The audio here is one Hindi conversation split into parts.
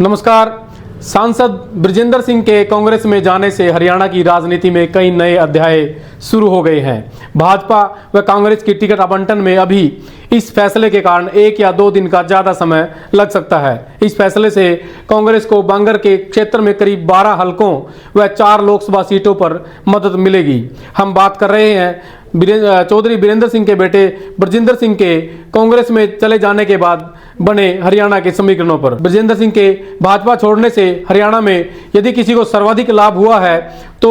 नमस्कार। सांसद बृजेंद्र सिंह के कांग्रेस में जाने से हरियाणा की राजनीति में कई नए अध्याय शुरू हो गए हैं। भाजपा व कांग्रेस की टिकट आवंटन में अभी इस फैसले के कारण 1 या 2 दिन का ज्यादा समय लग सकता है। इस फैसले से कांग्रेस को बांगर के क्षेत्र में करीब 12 हलकों व 4 लोकसभा सीटों पर मदद मिलेगी। हम बात कर रहे हैं चौधरी बीरेंद्र सिंह के बेटे बृजेंद्र सिंह के कांग्रेस में चले जाने के बाद बने हरियाणा के समीकरणों पर। बृजेंद्र सिंह के भाजपा छोड़ने से हरियाणा में यदि किसी को सर्वाधिक लाभ हुआ है तो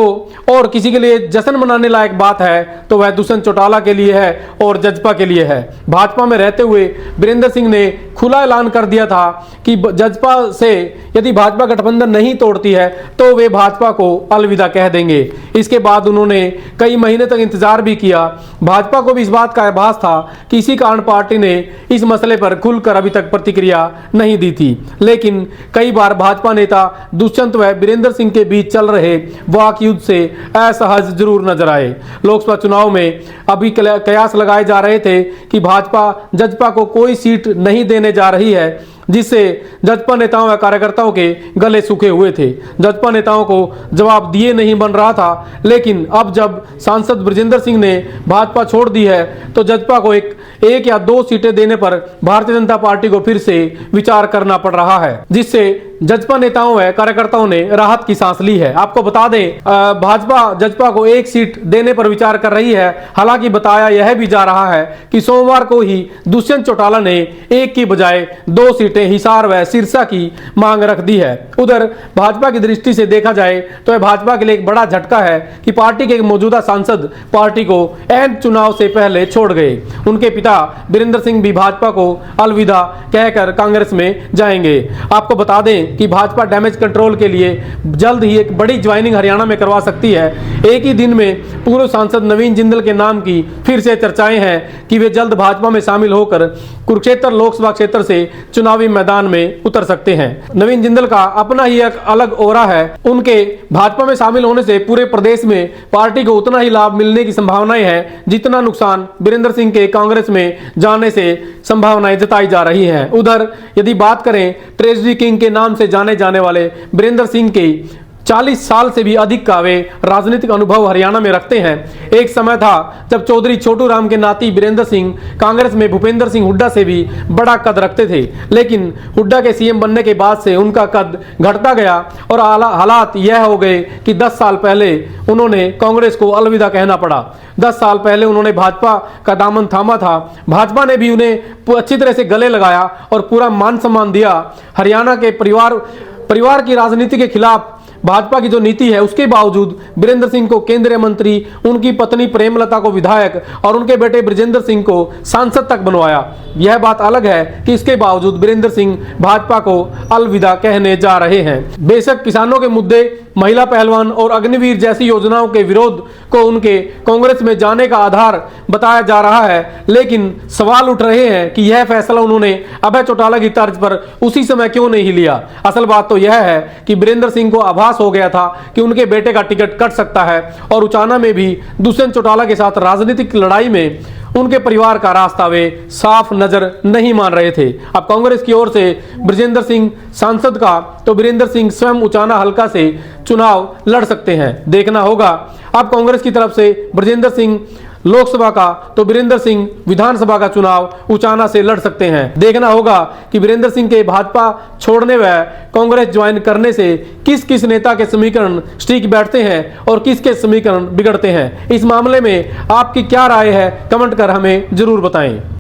और किसी के लिए जश्न मनाने लायक बात है तो वह दुष्यंत चौटाला के लिए है और जजपा के लिए है। भाजपा में रहते हुए बीरेंद्र सिंह ने खुला ऐलान कर दिया था कि जजपा से यदि भाजपा गठबंधन नहीं तोड़ती है तो वे भाजपा को अलविदा कह देंगे। इसके बाद उन्होंने कई महीने तक इंतजार भी किया। भाजपा को भी इस बात का आभास था कि इसी कारण पार्टी ने इस मसले पर खुलकर अभी तक प्रतिक्रिया नहीं दी थी, लेकिन कई बार भाजपा नेता दुष्यंत व बीरेंद्र सिंह के बीच चल रहे वाक युद्ध से असहज जरूर नजर आए। लोकसभा चुनाव में अभी कयास लगाए जा रहे थे कि भाजपा जजपा को कोई सीट नहीं देने जा रही है, जिससे जजपा नेताओं व कार्यकर्ताओं के गले सूखे हुए थे। जजपा नेताओं को जवाब दिए नहीं बन रहा था, लेकिन अब जब सांसद बृजेंद्र सिंह ने भाजपा छोड़ दी है तो जजपा को एक या 2 सीटें देने पर भारतीय जनता पार्टी को फिर से विचार करना पड़ रहा है, जिससे जजपा नेताओं व कार्यकर्ताओं ने राहत की सांस ली है। आपको बता दें, भाजपा जजपा को 1 सीट देने पर विचार कर रही है। हालांकि बताया यह भी जा रहा है कि सोमवार को ही दुष्यंत चौटाला ने 1 की बजाय 2 सीटें हिसार व सिरसा की मांग रख दी है। उधर भाजपा की दृष्टि से देखा जाए तो यह भाजपा के लिए एक बड़ा झटका है कि पार्टी के मौजूदा सांसद पार्टी को ऐन चुनाव से पहले छोड़ गए। उनके पिता बीरेंद्र सिंह भी भाजपा को अलविदा कहकर कांग्रेस में जाएंगे। आपको बता दें कि भाजपा डैमेज कंट्रोल के लिए जल्द ही एक बड़ी ज्वाइनिंग हरियाणा में करवा सकती है। एक ही दिन में पूर्व सांसद नवीन जिंदल के नाम की फिर से चर्चाएं हैं कि वे जल्द भाजपा में शामिल होकर कुरुक्षेत्र लोकसभा क्षेत्र से चुनावी मैदान में उतर सकते हैं। नवीन जिंदल का अपना ही एक अलग ओरा है। उनके भाजपा में शामिल होने से पूरे प्रदेश में पार्टी को उतना ही लाभ मिलने की संभावनाएं हैं जितना नुकसान बीरेंद्र सिंह के कांग्रेस में जाने से संभावनाएं जताई जा रही हैं। उधर यदि बात करें, ट्रेजरी किंग के नाम से जाने जाने वाले बीरेंद्र सिंह के 40 साल से भी अधिक का वे राजनीतिक अनुभव हरियाणा में रखते हैं। एक समय था जब चौधरी छोटू राम के नाती बीरेंद्र सिंह कांग्रेस में भूपेंद्र सिंह हुड्डा से भी बड़ा कद रखते थे, लेकिन हुड्डा के सीएम बनने के बाद से उनका कद घटता गया और हालात यह हो गए कि 10 साल पहले उन्होंने कांग्रेस को अलविदा कहना पड़ा। 10 साल पहले उन्होंने भाजपा का दामन थामा था। भाजपा ने भी उन्हें अच्छी तरह से गले लगाया और पूरा मान सम्मान दिया। हरियाणा के परिवार की राजनीति के खिलाफ भाजपा की जो नीति है, उसके बावजूद बीरेंद्र सिंह को केंद्रीय मंत्री, उनकी पत्नी प्रेमलता को विधायक और उनके बेटे बृजेंद्र सिंह को सांसद तक बनवाया। यह बात अलग है कि इसके बावजूद बीरेंद्र सिंह भाजपा को अलविदा कहने जा रहे हैं। बेशक किसानों के मुद्दे, महिला पहलवान और अग्निवीर जैसी योजनाओं के विरोध को उनके कांग्रेस में जाने का आधार बताया जा रहा है, लेकिन सवाल उठ रहे हैं कि यह फैसला उन्होंने अभय चौटाला की तर्ज पर उसी समय क्यों नहीं लिया। असल बात तो यह है कि बीरेंद्र सिंह को आभास हो गया था कि उनके बेटे का टिकट कट सकता है और उचाना में भी दुष्यंत चौटाला के साथ राजनीतिक लड़ाई में उनके परिवार का रास्ता वे साफ नजर नहीं मान रहे थे। अब कांग्रेस की ओर से बृजेंद्र सिंह सांसद का तो बीरेंद्र सिंह स्वयं उचाना हलका से चुनाव लड़ सकते हैं। देखना होगा अब कांग्रेस की तरफ से बृजेंद्र सिंह लोकसभा का तो बीरेंद्र सिंह विधानसभा का चुनाव उचाना से लड़ सकते हैं। देखना होगा कि बीरेंद्र सिंह के भाजपा छोड़ने व कांग्रेस ज्वाइन करने से किस किस नेता के समीकरण ठीक बैठते हैं और किसके समीकरण बिगड़ते हैं। इस मामले में आपकी क्या राय है, कमेंट कर हमें जरूर बताएं।